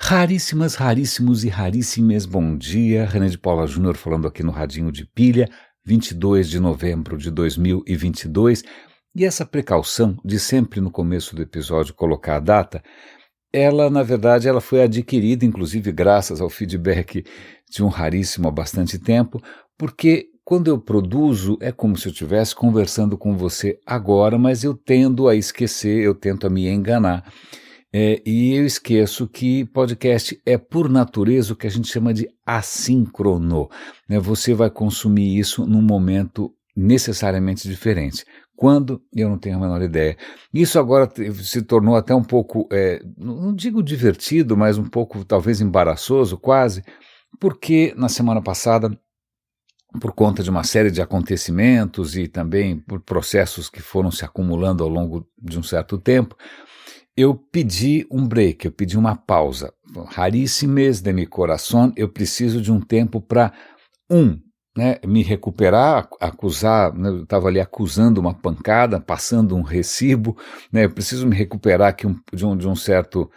Raríssimas, raríssimos e raríssimas, bom dia. René de Paula Júnior falando aqui no Radinho de Pilha, 22 de novembro de 2022. E essa precaução de sempre no começo do episódio colocar a data, ela, na verdade, ela foi adquirida, inclusive graças ao feedback de um raríssimo há bastante tempo, porque quando eu produzo é como se eu estivesse conversando com você agora, mas eu tendo a esquecer, eu tento a me enganar. E eu esqueço que podcast é, por natureza, o que a gente chama de assíncrono, né? Você vai consumir isso num momento necessariamente diferente. Quando? Eu não tenho a menor ideia. Isso agora se tornou até um pouco, não digo divertido, mas um pouco talvez embaraçoso quase, porque na semana passada, por conta de uma série de acontecimentos e também por processos que foram se acumulando ao longo de um certo tempo, eu pedi um break, eu pedi uma pausa. Raríssimes de mi coração, eu preciso de um tempo para, me recuperar, acusar, né, eu estava ali acusando uma pancada, passando um recibo, né, eu preciso me recuperar aqui de um certo,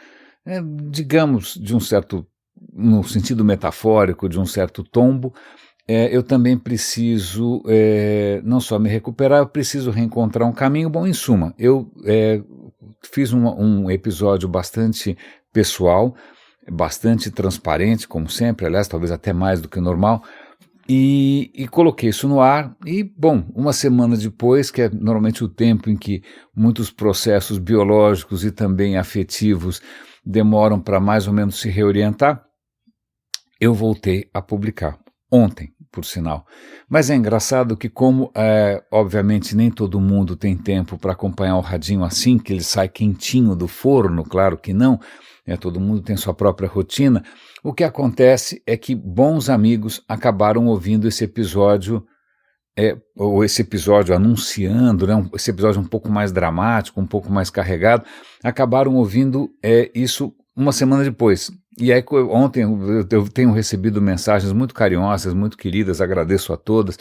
digamos, de um certo, no sentido metafórico, de um certo tombo. Eu também preciso não só me recuperar, eu preciso reencontrar um caminho. Bom, em suma, eu fiz um episódio bastante pessoal, bastante transparente, como sempre, aliás, talvez até mais do que normal, e coloquei isso no ar. E, bom, uma semana depois, que é normalmente o tempo em que muitos processos biológicos e também afetivos demoram para mais ou menos se reorientar, eu voltei a publicar. Ontem, por sinal. Mas é engraçado que como, obviamente, nem todo mundo tem tempo para acompanhar o radinho assim, que ele sai quentinho do forno, claro que não, todo mundo tem sua própria rotina, o que acontece é que bons amigos acabaram ouvindo esse episódio, ou esse episódio anunciando, né, esse episódio um pouco mais dramático, um pouco mais carregado, acabaram ouvindo isso uma semana depois. E aí ontem eu tenho recebido mensagens muito carinhosas, muito queridas, agradeço a todas,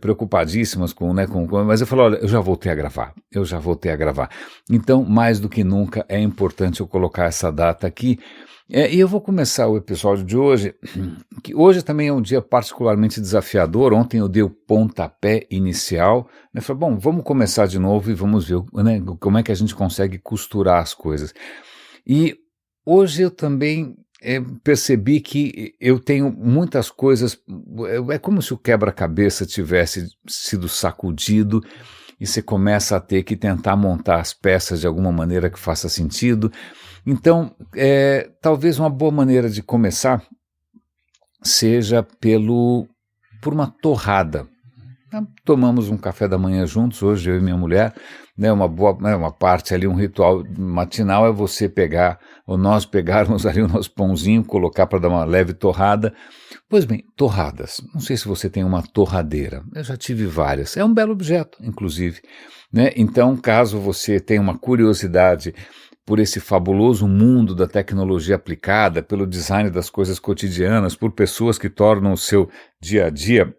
preocupadíssimas mas eu falo, olha, eu já voltei a gravar. Então, mais do que nunca, é importante eu colocar essa data aqui. E eu vou começar o episódio de hoje, que hoje também é um dia particularmente desafiador. Ontem eu dei o pontapé inicial, né? Falei, bom, vamos começar de novo e vamos ver, né, como é que a gente consegue costurar as coisas. E hoje eu também percebi que eu tenho muitas coisas, é como se o quebra-cabeça tivesse sido sacudido e você começa a ter que tentar montar as peças de alguma maneira que faça sentido. Então, talvez uma boa maneira de começar seja por uma torrada. Tomamos um café da manhã juntos, hoje eu e minha mulher, né, uma parte ali, um ritual matinal é você pegar, ou nós pegarmos ali o nosso pãozinho, colocar para dar uma leve torrada. Pois bem, torradas, não sei se você tem uma torradeira, eu já tive várias, é um belo objeto, inclusive, né? Então, caso você tenha uma curiosidade por esse fabuloso mundo da tecnologia aplicada, pelo design das coisas cotidianas, por pessoas que tornam o seu dia a dia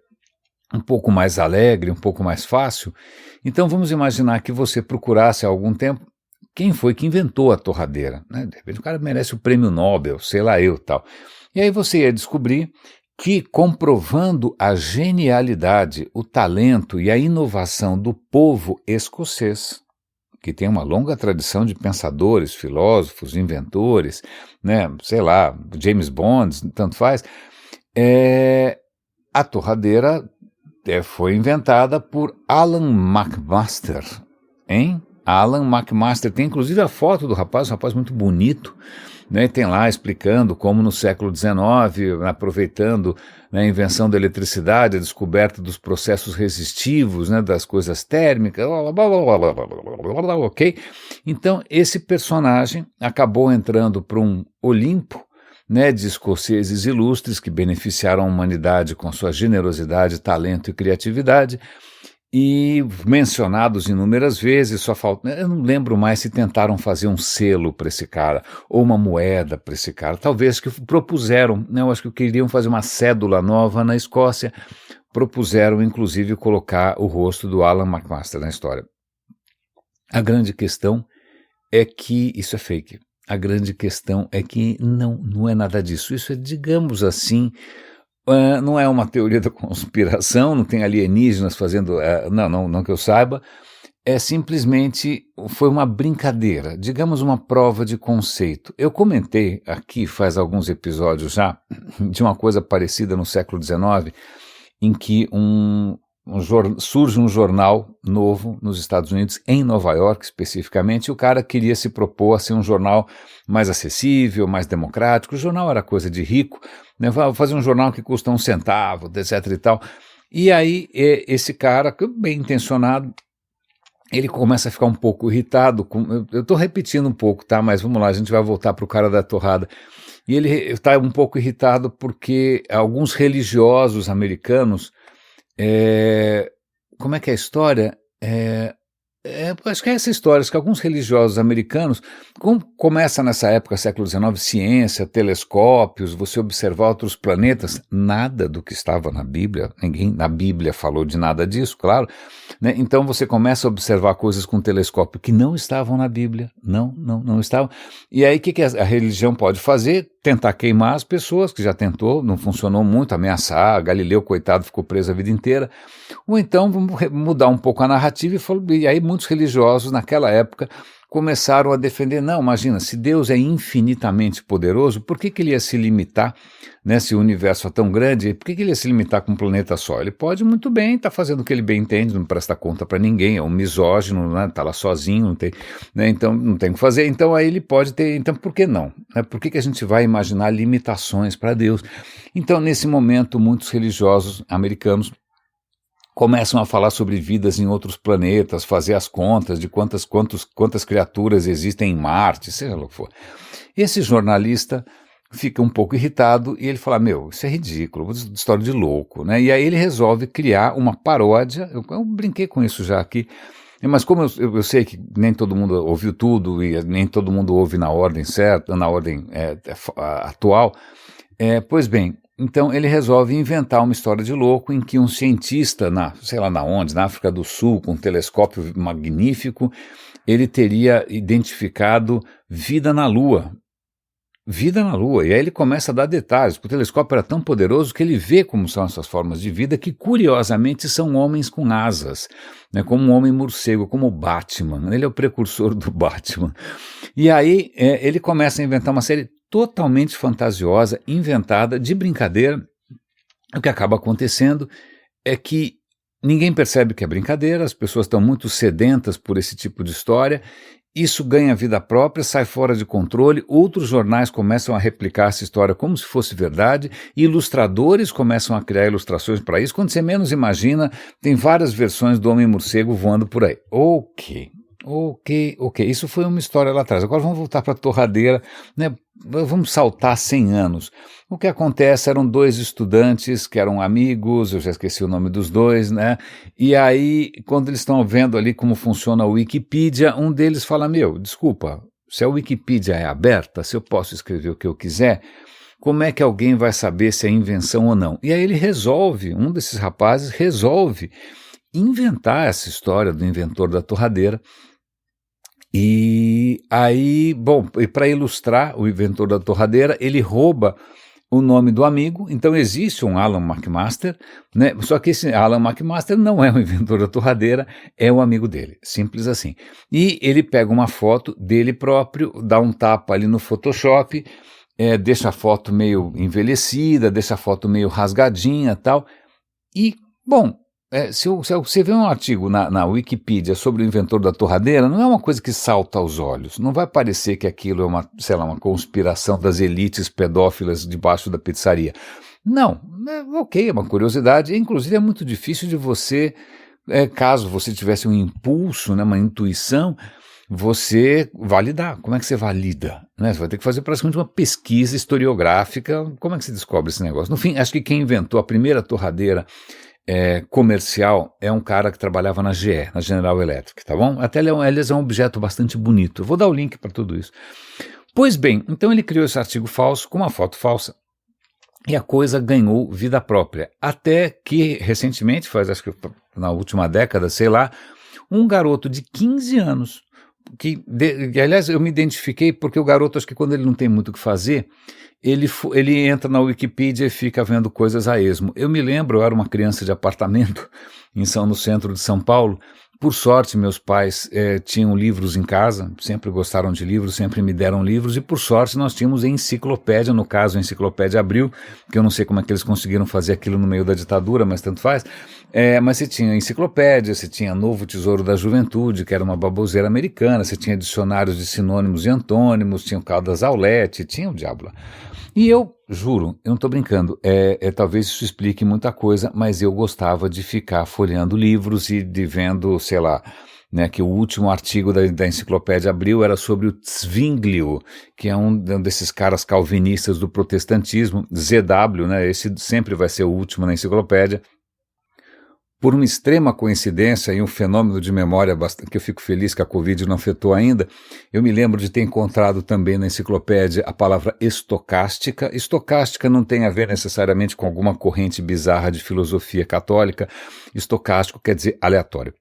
um pouco mais alegre, um pouco mais fácil, então vamos imaginar que você procurasse há algum tempo quem foi que inventou a torradeira, né? De repente o cara merece o prêmio Nobel, sei lá eu, tal. E aí você ia descobrir que, comprovando a genialidade, o talento e a inovação do povo escocês, que tem uma longa tradição de pensadores, filósofos, inventores, né? Sei lá, James Bond, tanto faz, a torradeira foi inventada por Alan McMaster, hein? Alan McMaster, tem inclusive a foto do rapaz, um rapaz muito bonito, né? Tem lá explicando como no século XIX, aproveitando, né, a invenção da eletricidade, a descoberta dos processos resistivos, né, das coisas térmicas, ok? Então, esse personagem acabou entrando para um Olimpo, né, de escoceses ilustres que beneficiaram a humanidade com sua generosidade, talento e criatividade, e mencionados inúmeras vezes, só falta, eu não lembro mais se tentaram fazer um selo para esse cara, ou uma moeda para esse cara, talvez que propuseram, né, eu acho que queriam fazer uma cédula nova na Escócia, propuseram inclusive colocar o rosto do Alan McMaster na história. A grande questão é que isso é fake. a grande questão é que não é nada disso. Isso é, digamos assim, não é uma teoria da conspiração, não tem alienígenas fazendo, não que eu saiba, é simplesmente, foi uma brincadeira, digamos uma prova de conceito. Eu comentei aqui, faz alguns episódios já, de uma coisa parecida no século XIX, em que surge um jornal novo nos Estados Unidos, em Nova York especificamente, e o cara queria se propor a ser um jornal mais acessível, mais democrático. O jornal era coisa de rico, né? Vou fazer um jornal que custa um centavo, etc e tal. E aí esse cara, bem intencionado, ele começa a ficar um pouco irritado, eu estou repetindo um pouco, tá? Mas vamos lá, a gente vai voltar para o cara da torrada. E ele está um pouco irritado porque alguns religiosos americanos, como é que é a história? Acho que é essa história, acho que alguns religiosos americanos, começa nessa época, século XIX, ciência, telescópios, você observar outros planetas, nada do que estava na Bíblia, ninguém na Bíblia falou de nada disso, claro, né? Então você começa a observar coisas com telescópio que não estavam na Bíblia, não estavam, e aí o que a religião pode fazer? Tentar queimar as pessoas, que já tentou, não funcionou muito, ameaçar, Galileu, coitado, ficou preso a vida inteira, ou então vamos mudar um pouco a narrativa e aí muitos religiosos naquela época começaram a defender, não, imagina, se Deus é infinitamente poderoso, por que ele ia se limitar, né, se o universo é tão grande, por que ele ia se limitar com um planeta só? Ele pode muito bem estar fazendo o que ele bem entende, não presta conta para ninguém, é um misógino, né, tá lá sozinho, não tem, né, então não tem o que fazer, então aí ele pode ter, então por que não? Né, por que a gente vai imaginar limitações para Deus? Então nesse momento muitos religiosos americanos começam a falar sobre vidas em outros planetas, fazer as contas de quantas criaturas existem em Marte, seja lá o que for. Esse jornalista fica um pouco irritado e ele fala, isso é ridículo, história de louco, né? E aí ele resolve criar uma paródia, eu brinquei com isso já aqui, mas como eu sei que nem todo mundo ouviu tudo e nem todo mundo ouve na ordem certa, na ordem atual, pois bem, então ele resolve inventar uma história de louco em que um cientista, sei lá na África do Sul, com um telescópio magnífico, ele teria identificado vida na Lua. Vida na Lua, e aí ele começa a dar detalhes, porque o telescópio era tão poderoso que ele vê como são essas formas de vida, que curiosamente são homens com asas, né, como um homem morcego, como o Batman, ele é o precursor do Batman. E aí ele começa a inventar uma série totalmente fantasiosa, inventada, de brincadeira. O que acaba acontecendo é que ninguém percebe que é brincadeira, as pessoas estão muito sedentas por esse tipo de história, isso ganha vida própria, sai fora de controle, outros jornais começam a replicar essa história como se fosse verdade, ilustradores começam a criar ilustrações para isso, quando você menos imagina, tem várias versões do Homem-Morcego voando por aí. Ok, isso foi uma história lá atrás, agora vamos voltar para a torradeira, né? Vamos saltar 100 anos. O que acontece, eram dois estudantes que eram amigos, eu já esqueci o nome dos dois, né? E aí, quando eles estão vendo ali como funciona a Wikipedia, um deles fala, desculpa, se a Wikipedia é aberta, se eu posso escrever o que eu quiser, como é que alguém vai saber se é invenção ou não? E aí um desses rapazes resolve inventar essa história do inventor da torradeira. E aí, e para ilustrar o inventor da torradeira, ele rouba o nome do amigo, então existe um Alan McMaster, né? Só que esse Alan McMaster não é o inventor da torradeira, é o amigo dele, simples assim. E ele pega uma foto dele próprio, dá um tapa ali no Photoshop, deixa a foto meio envelhecida, deixa a foto meio rasgadinha e tal, e, se você vê um artigo na Wikipedia sobre o inventor da torradeira, não é uma coisa que salta aos olhos, não vai parecer que aquilo é uma conspiração das elites pedófilas debaixo da pizzaria. Não, é uma curiosidade, inclusive é muito difícil de você, caso você tivesse um impulso, né, uma intuição, você validar. Como é que você valida? Né? Você vai ter que fazer praticamente uma pesquisa historiográfica, como é que se descobre esse negócio? No fim, acho que quem inventou a primeira torradeira comercial é um cara que trabalhava na GE, na General Electric, tá bom? Até aliás, é um objeto bastante bonito. Eu vou dar o link para tudo isso. Pois bem, então ele criou esse artigo falso com uma foto falsa e a coisa ganhou vida própria. Até que, recentemente, acho que na última década, sei lá, um garoto de 15 anos aliás, eu me identifiquei porque o garoto, acho que quando ele não tem muito o que fazer, ele entra na Wikipedia e fica vendo coisas a esmo. Eu me lembro, eu era uma criança de apartamento no centro de São Paulo. Por sorte, meus pais tinham livros em casa, sempre gostaram de livros, sempre me deram livros, e por sorte nós tínhamos enciclopédia, no caso a Enciclopédia Abril, que eu não sei como é que eles conseguiram fazer aquilo no meio da ditadura, mas tanto faz. Mas você tinha enciclopédia, você tinha Novo Tesouro da Juventude, que era uma baboseira americana, você tinha dicionários de sinônimos e antônimos, tinha o Caldas Aulete, tinha o diabo lá. E eu, juro, eu não estou brincando, talvez isso explique muita coisa, mas eu gostava de ficar folheando livros e de vendo, sei lá, né, que o último artigo da Enciclopédia Abril era sobre o Zwinglio, que é um desses caras calvinistas do protestantismo, ZW, né, esse sempre vai ser o último na enciclopédia. Por uma extrema coincidência e um fenômeno de memória que eu fico feliz que a Covid não afetou ainda, eu me lembro de ter encontrado também na enciclopédia a palavra estocástica. Estocástica não tem a ver necessariamente com alguma corrente bizarra de filosofia católica. Estocástico quer dizer aleatório.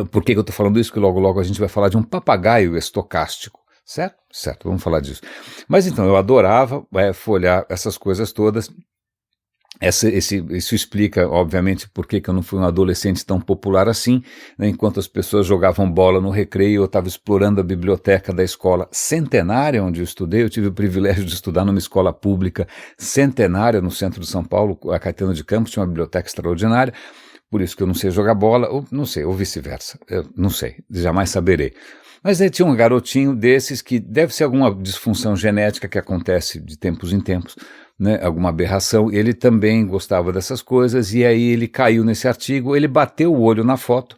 Por que eu estou falando isso? Porque logo a gente vai falar de um papagaio estocástico. Certo? Certo, vamos falar disso. Mas então, eu adorava folhear essas coisas todas. Isso explica, obviamente, por que eu não fui um adolescente tão popular assim, né? Enquanto as pessoas jogavam bola no recreio, eu estava explorando a biblioteca da escola centenária onde eu estudei. Eu tive o privilégio de estudar numa escola pública centenária no centro de São Paulo, a Caetano de Campos, tinha uma biblioteca extraordinária, por isso que eu não sei jogar bola, ou não sei, ou vice-versa, eu não sei, jamais saberei. Mas aí tinha um garotinho desses que deve ser alguma disfunção genética que acontece de tempos em tempos, né, alguma aberração, ele também gostava dessas coisas, e aí ele caiu nesse artigo, ele bateu o olho na foto,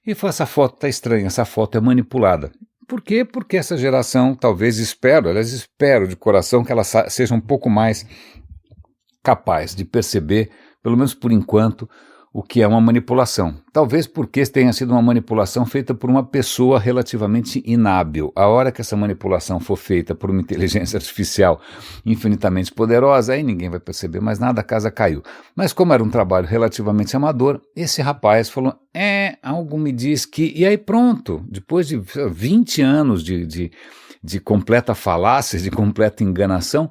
e falou, essa foto está estranha, essa foto é manipulada. Por quê? Porque essa geração, talvez espero de coração que ela seja um pouco mais capaz de perceber, pelo menos por enquanto, o que é uma manipulação. Talvez porque tenha sido uma manipulação feita por uma pessoa relativamente inábil. A hora que essa manipulação for feita por uma inteligência artificial infinitamente poderosa, aí ninguém vai perceber mais nada, a casa caiu. Mas como era um trabalho relativamente amador, esse rapaz falou, algo me diz que... E aí pronto, depois de 20 anos de completa falácia, de completa enganação,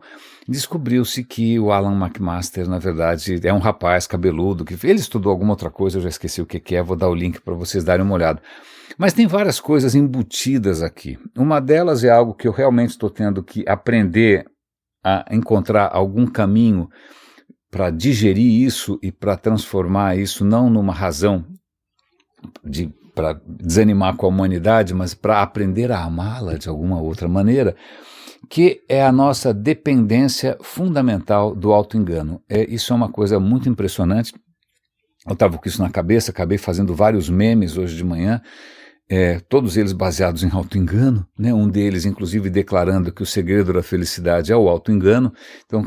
descobriu-se que o Alan McMaster, na verdade, é um rapaz cabeludo, que ele estudou alguma outra coisa, eu já esqueci o que é, vou dar o link para vocês darem uma olhada. Mas tem várias coisas embutidas aqui. Uma delas é algo que eu realmente estou tendo que aprender a encontrar algum caminho para digerir isso e para transformar isso não numa razão para desanimar com a humanidade, mas para aprender a amá-la de alguma outra maneira, que é a nossa dependência fundamental do auto-engano. Isso é uma coisa muito impressionante. Eu estava com isso na cabeça, acabei fazendo vários memes hoje de manhã, todos eles baseados em auto-engano, né? Um deles, inclusive, declarando que o segredo da felicidade é o auto-engano. Então,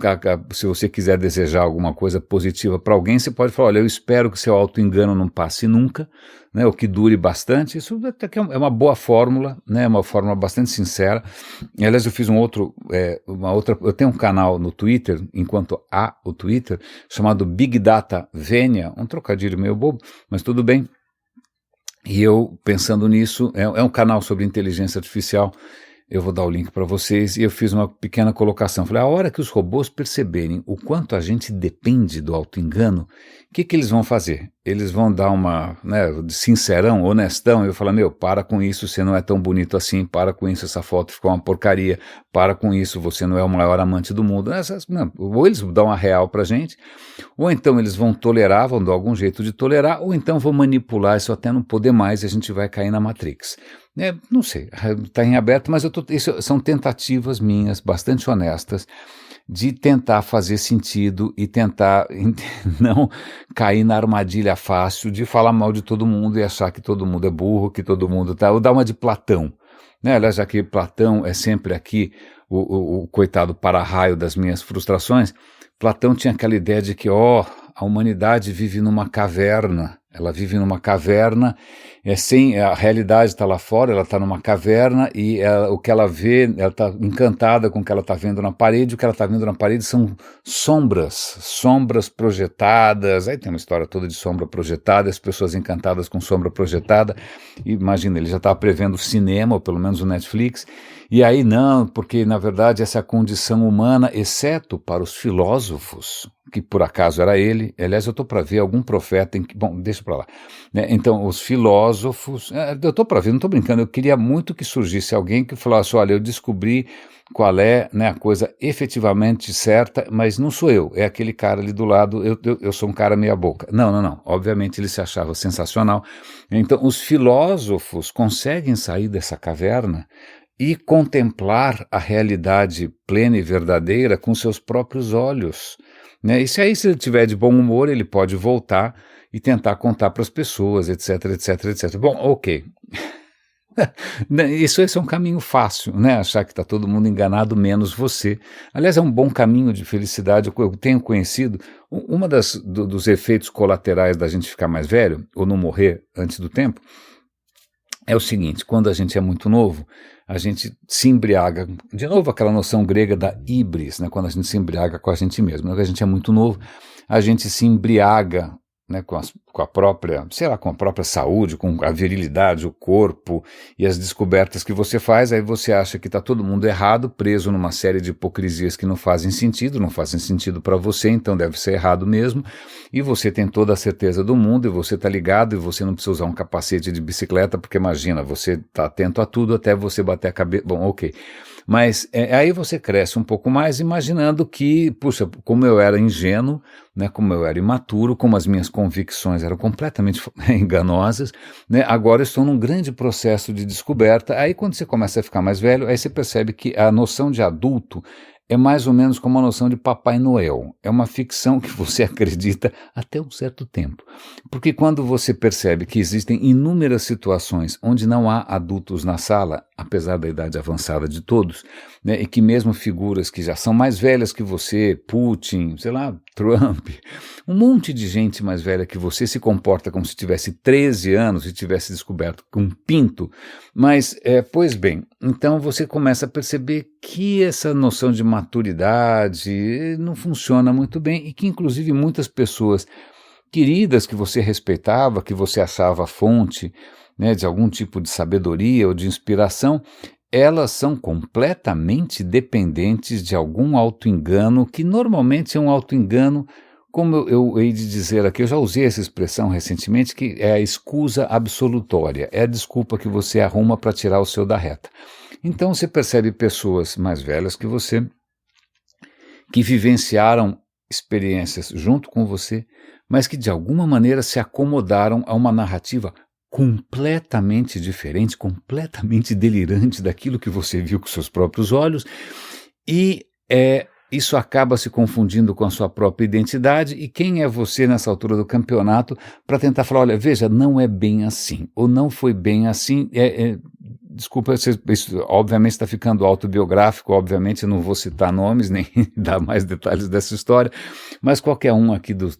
se você quiser desejar alguma coisa positiva para alguém, você pode falar, olha, eu espero que seu auto-engano não passe nunca, né? Ou que dure bastante. Isso até que é uma boa fórmula, né? Uma fórmula bastante sincera. E, aliás, eu fiz eu tenho um canal no Twitter, enquanto há o Twitter, chamado Big Data Vênia, um trocadilho meio bobo, mas tudo bem. E eu, pensando nisso, é um canal sobre inteligência artificial, eu vou dar o link para vocês, e eu fiz uma pequena colocação. Falei, a hora que os robôs perceberem o quanto a gente depende do auto-engano, o que eles vão fazer? Eles vão dar uma, né, sincerão, honestão, e eu falo, para com isso, você não é tão bonito assim, para com isso, essa foto ficou uma porcaria, para com isso, você não é o maior amante do mundo. Ou eles dão a real pra gente, ou então eles vão tolerar, vão dar algum jeito de tolerar, ou então vão manipular isso até não poder mais e a gente vai cair na Matrix. Não sei, está em aberto, mas isso são tentativas minhas, bastante honestas, de tentar fazer sentido e tentar não cair na armadilha fácil de falar mal de todo mundo e achar que todo mundo é burro, que todo mundo tá... Ou dar uma de Platão, né? Aliás, já que Platão é sempre aqui o coitado para-raio das minhas frustrações, Platão tinha aquela ideia de que, a humanidade vive numa caverna, Ela vive numa caverna, a realidade está lá fora, ela está numa caverna e o que ela vê, ela está encantada com o que ela está vendo na parede, o que ela está vendo na parede são sombras projetadas, aí tem uma história toda de sombra projetada, as pessoas encantadas com sombra projetada, imagina, ele já estava prevendo o cinema, ou pelo menos o Netflix, e aí não, porque na verdade essa é a condição humana, exceto para os filósofos, que por acaso era ele, aliás eu estou para ver algum profeta, bom, deixa para lá, né? Então os filósofos, eu estou para ver, não estou brincando, eu queria muito que surgisse alguém que falasse, olha, eu descobri qual é, né, a coisa efetivamente certa, mas não sou eu, é aquele cara ali do lado, eu sou um cara meia boca. Não, obviamente ele se achava sensacional. Então os filósofos conseguem sair dessa caverna e contemplar a realidade plena e verdadeira com seus próprios olhos, né? E se ele tiver de bom humor, ele pode voltar e tentar contar para as pessoas, etc, etc, etc. Bom, ok. Esse é um caminho fácil, né? Achar que está todo mundo enganado, menos você. Aliás, é um bom caminho de felicidade. Eu tenho conhecido, dos efeitos colaterais da gente ficar mais velho, ou não morrer antes do tempo, é o seguinte, quando a gente é muito novo, a gente se embriaga, de novo aquela noção grega da híbris, né, quando a gente se embriaga com a gente mesmo, quando a gente é muito novo, a gente se embriaga, né, com a própria, com a própria saúde, com a virilidade, o corpo e as descobertas que você faz, aí você acha que está todo mundo errado, preso numa série de hipocrisias que não fazem sentido para você, então deve ser errado mesmo, e você tem toda a certeza do mundo, e você está ligado, e você não precisa usar um capacete de bicicleta, porque imagina, você está atento a tudo até você bater a cabeça, bom, ok. Mas aí você cresce um pouco mais imaginando que, puxa, como eu era ingênuo, né, como eu era imaturo, como as minhas convicções eram completamente enganosas, né, agora eu estou num grande processo de descoberta. Aí quando você começa a ficar mais velho, aí você percebe que a noção de adulto é mais ou menos como a noção de Papai Noel. É uma ficção que você acredita até um certo tempo. Porque quando você percebe que existem inúmeras situações onde não há adultos na sala, apesar da idade avançada de todos, né, e que mesmo figuras que já são mais velhas que você, Putin, Trump, um monte de gente mais velha que você se comporta como se tivesse 13 anos e tivesse descoberto um pinto, mas, pois bem, então você começa a perceber que essa noção de maturidade não funciona muito bem e que inclusive muitas pessoas queridas que você respeitava, que você achava fonte, né, de algum tipo de sabedoria ou de inspiração, elas são completamente dependentes de algum auto-engano, que normalmente é um auto-engano, como eu hei de dizer aqui, eu já usei essa expressão recentemente, que é a escusa absolutória, é a desculpa que você arruma para tirar o seu da reta. Então você percebe pessoas mais velhas que você, que vivenciaram experiências junto com você, mas que de alguma maneira se acomodaram a uma narrativa completamente diferente, completamente delirante daquilo que você viu com seus próprios olhos, e isso acaba se confundindo com a sua própria identidade, e quem é você nessa altura do campeonato para tentar falar, olha, veja, não é bem assim, ou não foi bem assim, desculpa, isso obviamente está ficando autobiográfico, obviamente eu não vou citar nomes, nem dar mais detalhes dessa história, mas qualquer um aqui dos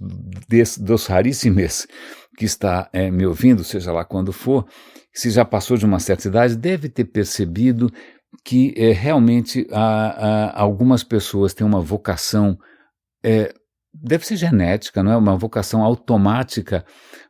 raríssimos que está me ouvindo, seja lá quando for, se já passou de uma certa idade, deve ter percebido que realmente algumas pessoas têm uma vocação, deve ser genética, não é? Uma vocação automática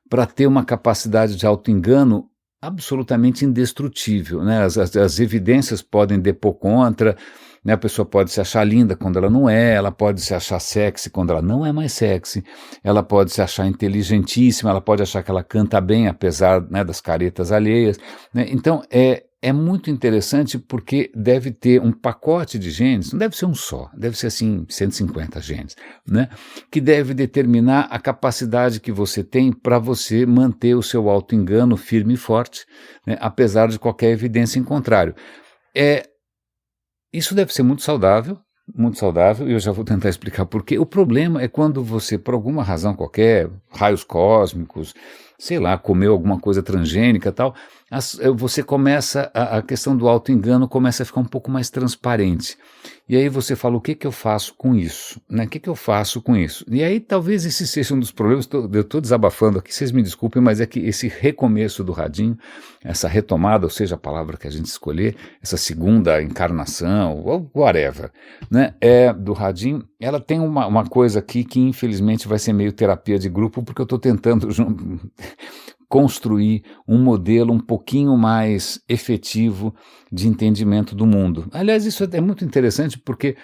para ter uma capacidade de auto-engano absolutamente indestrutível, né? As evidências podem depor contra, né? A pessoa pode se achar linda quando ela não é, ela pode se achar sexy quando ela não é mais sexy, ela pode se achar inteligentíssima, ela pode achar que ela canta bem, apesar, né, das caretas alheias, né? Então, é muito interessante porque deve ter um pacote de genes, não deve ser um só, deve ser assim 150 genes, né? Que deve determinar a capacidade que você tem para você manter o seu auto-engano firme e forte, né? Apesar de qualquer evidência em contrário. Isso deve ser muito saudável, e eu já vou tentar explicar por quê. O problema é quando você, por alguma razão qualquer, raios cósmicos, sei lá, comeu alguma coisa transgênica e tal, você começa, a questão do auto-engano começa a ficar um pouco mais transparente. E aí você fala, o que que eu faço com isso? Né? O que que eu faço com isso? E aí talvez esse seja um dos problemas, eu estou desabafando aqui, vocês me desculpem, mas é que esse recomeço do radinho, essa retomada, ou seja, a palavra que a gente escolher, essa segunda encarnação, ou whatever, né, do radinho, ela tem uma coisa aqui que infelizmente vai ser meio terapia de grupo, porque eu estou tentando construir um modelo um pouquinho mais efetivo de entendimento do mundo. Aliás, isso é muito interessante porque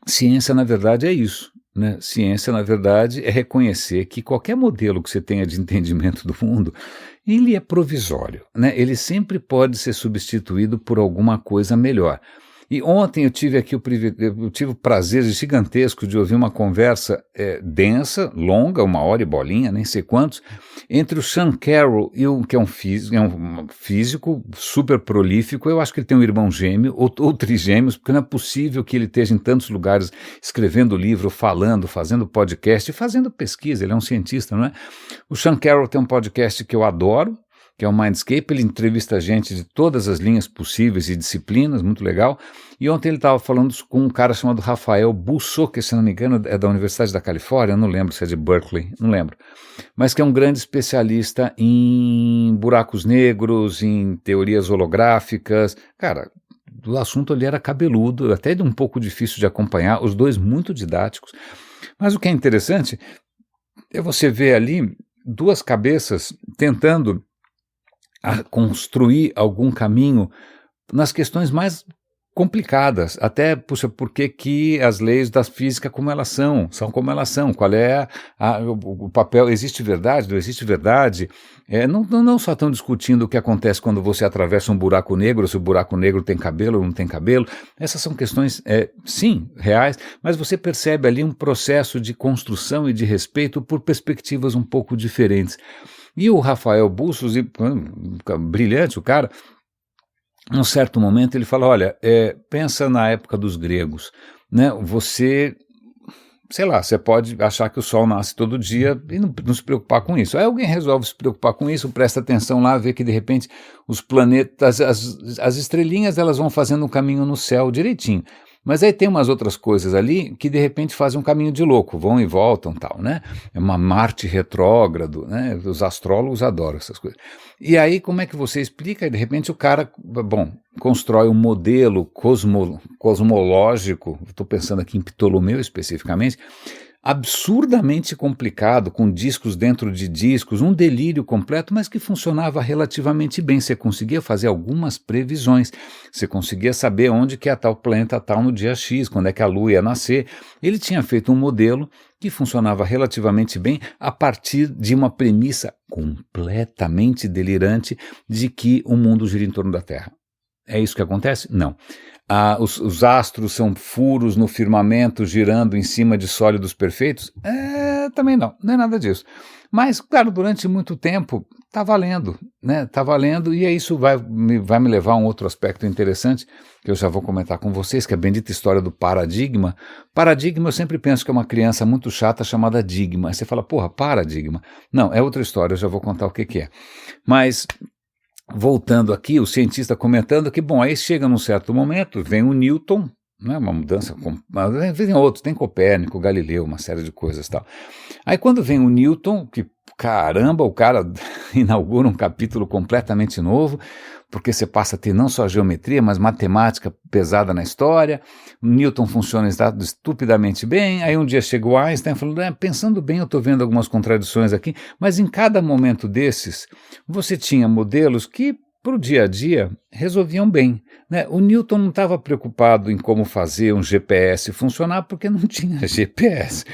ciência, na verdade, é isso. Né? Ciência, na verdade, é reconhecer que qualquer modelo que você tenha de entendimento do mundo, ele é provisório. Né? Ele sempre pode ser substituído por alguma coisa melhor. E ontem eu tive aqui o prazer gigantesco de ouvir uma conversa densa, longa, 1 hora e bolinha, nem sei quantos, entre o Sean Carroll, que é um físico super prolífico. Eu acho que ele tem um irmão gêmeo, ou trigêmeos, porque não é possível que ele esteja em tantos lugares escrevendo livro, falando, fazendo podcast, fazendo pesquisa. Ele é um cientista, não é? O Sean Carroll tem um podcast que eu adoro, que é o Mindscape. Ele entrevista gente de todas as linhas possíveis e disciplinas, muito legal. E ontem ele estava falando com um cara chamado Rafael Busso, que, se não me engano, é da Universidade da Califórnia, não lembro se é de Berkeley, não lembro, mas que é um grande especialista em buracos negros, em teorias holográficas. Cara, o assunto ali era cabeludo, até um pouco difícil de acompanhar, os dois muito didáticos. Mas o que é interessante é você ver ali duas cabeças tentando construir algum caminho nas questões mais complicadas, até, puxa, por que as leis da física como elas são como elas são, qual é o papel, existe verdade, não existe verdade, não só estão discutindo o que acontece quando você atravessa um buraco negro, se o buraco negro tem cabelo ou não tem cabelo, essas são questões, sim, reais, mas você percebe ali um processo de construção e de respeito por perspectivas um pouco diferentes. E o Rafael Bussos, brilhante o cara, num certo momento ele fala, olha, pensa na época dos gregos, né? Você, sei lá, você pode achar que o sol nasce todo dia e não se preocupar com isso. Aí alguém resolve se preocupar com isso, presta atenção lá, vê que de repente os planetas, as estrelinhas, elas vão fazendo um caminho no céu direitinho. Mas aí tem umas outras coisas ali que de repente fazem um caminho de louco, vão e voltam, tal, né? É uma Marte retrógrado, né? Os astrólogos adoram essas coisas. E aí como é que você explica? E de repente o cara, constrói um modelo cosmológico, estou pensando aqui em Ptolomeu especificamente, absurdamente complicado, com discos dentro de discos, um delírio completo, mas que funcionava relativamente bem. Você conseguia fazer algumas previsões, você conseguia saber onde que ia estar o planeta tal no dia X, quando é que a Lua ia nascer. Ele tinha feito um modelo que funcionava relativamente bem a partir de uma premissa completamente delirante de que o mundo gira em torno da Terra. É isso que acontece? Não. Os astros são furos no firmamento girando em cima de sólidos perfeitos? Também não é nada disso. Mas, claro, durante muito tempo está valendo, né? Está valendo, e isso vai me levar a um outro aspecto interessante, que eu já vou comentar com vocês, que é a bendita história do paradigma. Paradigma, eu sempre penso que é uma criança muito chata chamada Digma. Aí você fala, porra, paradigma. Não, é outra história, eu já vou contar o que é. Mas voltando aqui, o cientista comentando que, aí chega num certo momento, vem o Newton, né, uma mudança, vem outros, tem Copérnico, Galileu, uma série de coisas e tal. Aí quando vem o Newton, que caramba, o cara inaugura um capítulo completamente novo, porque você passa a ter não só geometria, mas matemática pesada na história. O Newton funciona estupidamente bem. Aí um dia chega o Einstein falando, pensando bem, eu estou vendo algumas contradições aqui, mas em cada momento desses, você tinha modelos que, para o dia a dia, resolviam bem. Né? O Newton não estava preocupado em como fazer um GPS funcionar, porque não tinha GPS.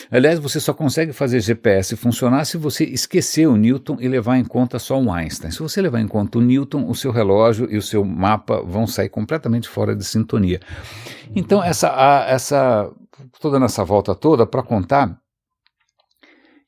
Aliás, você só consegue fazer GPS funcionar se você esquecer o Newton e levar em conta só o Einstein. Se você levar em conta o Newton, o seu relógio e o seu mapa vão sair completamente fora de sintonia. Então, estou dando essa volta toda para contar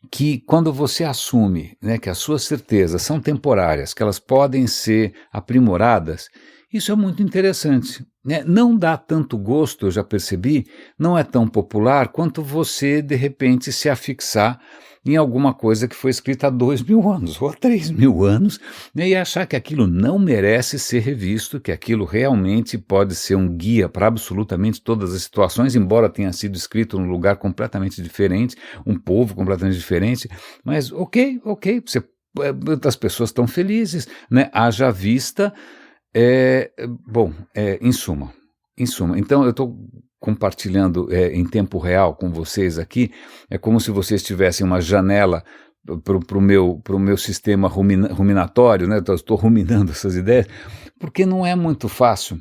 que quando você assume, né, que as suas certezas são temporárias, que elas podem ser aprimoradas, isso é muito interessante. Né? Não dá tanto gosto, eu já percebi, não é tão popular quanto você, de repente, se afixar em alguma coisa que foi escrita há 2.000 anos ou há 3.000 anos, né, e achar que aquilo não merece ser revisto, que aquilo realmente pode ser um guia para absolutamente todas as situações, embora tenha sido escrito num lugar completamente diferente, um povo completamente diferente, mas ok, as pessoas estão felizes, né, haja vista, em suma, então eu estou compartilhando em tempo real com vocês aqui, é como se vocês tivessem uma janela para o meu sistema ruminatório, né? Estou ruminando essas ideias, porque não é muito fácil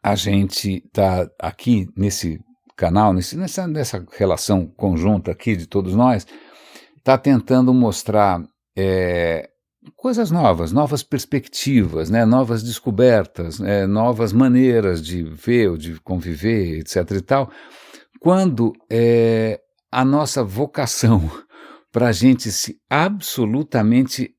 a gente estar aqui nesse canal, nessa relação conjunta aqui de todos nós, está tentando mostrar coisas novas perspectivas, né, novas descobertas, novas maneiras de ver ou de conviver, etc. e tal, quando a nossa vocação para a gente se absolutamente,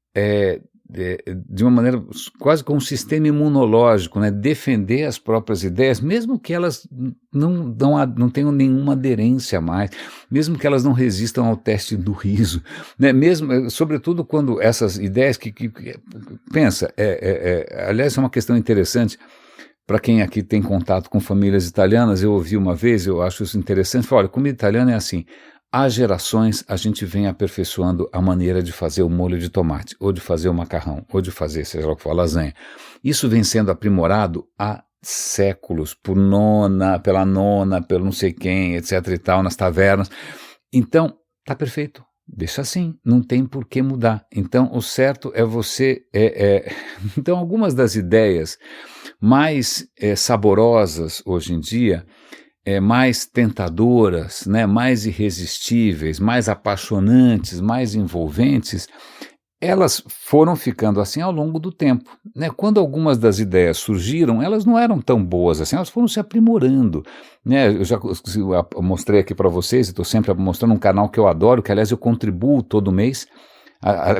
de uma maneira quase como um sistema imunológico, né, defender as próprias ideias, mesmo que elas não tenham nenhuma aderência mais, mesmo que elas não resistam ao teste do riso, né, mesmo, sobretudo quando essas ideias pensa, aliás, é uma questão interessante. Para quem aqui tem contato com famílias italianas, eu ouvi uma vez, eu acho isso interessante, olha, comida italiana é assim, há gerações a gente vem aperfeiçoando a maneira de fazer o molho de tomate, ou de fazer o macarrão, ou de fazer, seja lá o que for, a lasanha. Isso vem sendo aprimorado há séculos, pela nona, pelo não sei quem, etc e tal, nas tavernas. Então, tá perfeito. Deixa assim, não tem por que mudar. Então, o certo é você... Então, algumas das ideias mais saborosas hoje em dia, mais tentadoras, né, mais irresistíveis, mais apaixonantes, mais envolventes, elas foram ficando assim ao longo do tempo, né? Quando algumas das ideias surgiram, elas não eram tão boas assim, elas foram se aprimorando, né? Eu já mostrei aqui para vocês, estou sempre mostrando um canal que eu adoro, que aliás eu contribuo todo mês,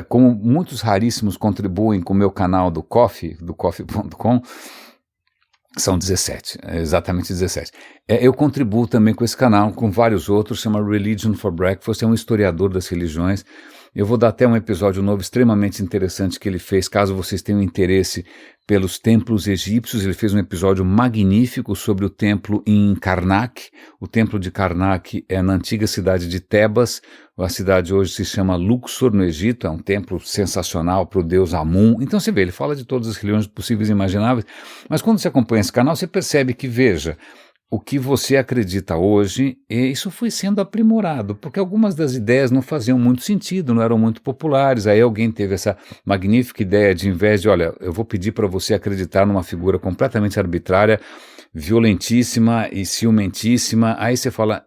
como muitos raríssimos contribuem com o meu canal do coffee.com, são 17, exatamente 17. Eu contribuo também com esse canal, com vários outros, chama Religion for Breakfast, é um historiador das religiões. Eu vou dar até um episódio novo extremamente interessante que ele fez, caso vocês tenham interesse pelos templos egípcios. Ele fez um episódio magnífico sobre o templo em Karnak. O templo de Karnak é na antiga cidade de Tebas. A cidade hoje se chama Luxor, no Egito. É um templo sensacional para o deus Amun. Então você vê, ele fala de todas as religiões possíveis e imagináveis. Mas quando você acompanha esse canal, você percebe que, veja, o que você acredita hoje, isso foi sendo aprimorado, porque algumas das ideias não faziam muito sentido, não eram muito populares. Aí alguém teve essa magnífica ideia de, em vez de, olha, eu vou pedir para você acreditar numa figura completamente arbitrária, violentíssima e ciumentíssima, aí você fala,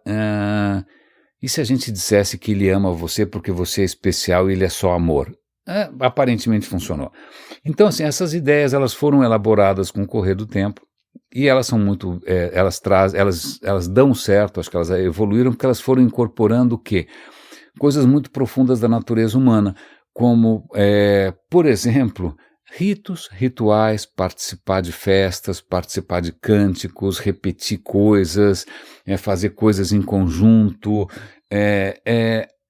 e se a gente dissesse que ele ama você porque você é especial e ele é só amor? Aparentemente funcionou. Então, assim, essas ideias elas foram elaboradas com o correr do tempo, e elas são muito, elas dão certo, acho que elas evoluíram porque elas foram incorporando o quê? Coisas muito profundas da natureza humana, como, por exemplo, ritos, rituais, participar de festas, participar de cânticos, repetir coisas, fazer coisas em conjunto,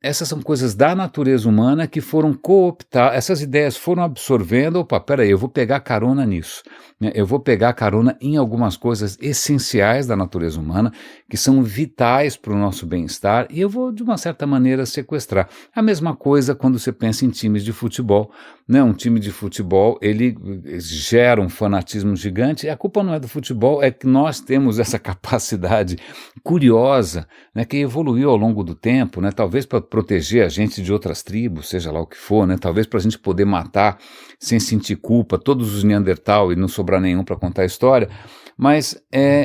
essas são coisas da natureza humana que foram cooptadas, essas ideias foram absorvendo, opa, peraí, eu vou pegar carona nisso, né? Eu vou pegar carona em algumas coisas essenciais da natureza humana, que são vitais para o nosso bem-estar, e eu vou, de uma certa maneira, sequestrar. A mesma coisa quando você pensa em times de futebol, né? Um time de futebol, ele gera um fanatismo gigante, e a culpa não é do futebol, é que nós temos essa capacidade curiosa, né, que evoluiu ao longo do tempo, né, talvez para proteger a gente de outras tribos, seja lá o que for, né, talvez para a gente poder matar sem sentir culpa todos os Neandertal e não sobrar nenhum para contar a história, mas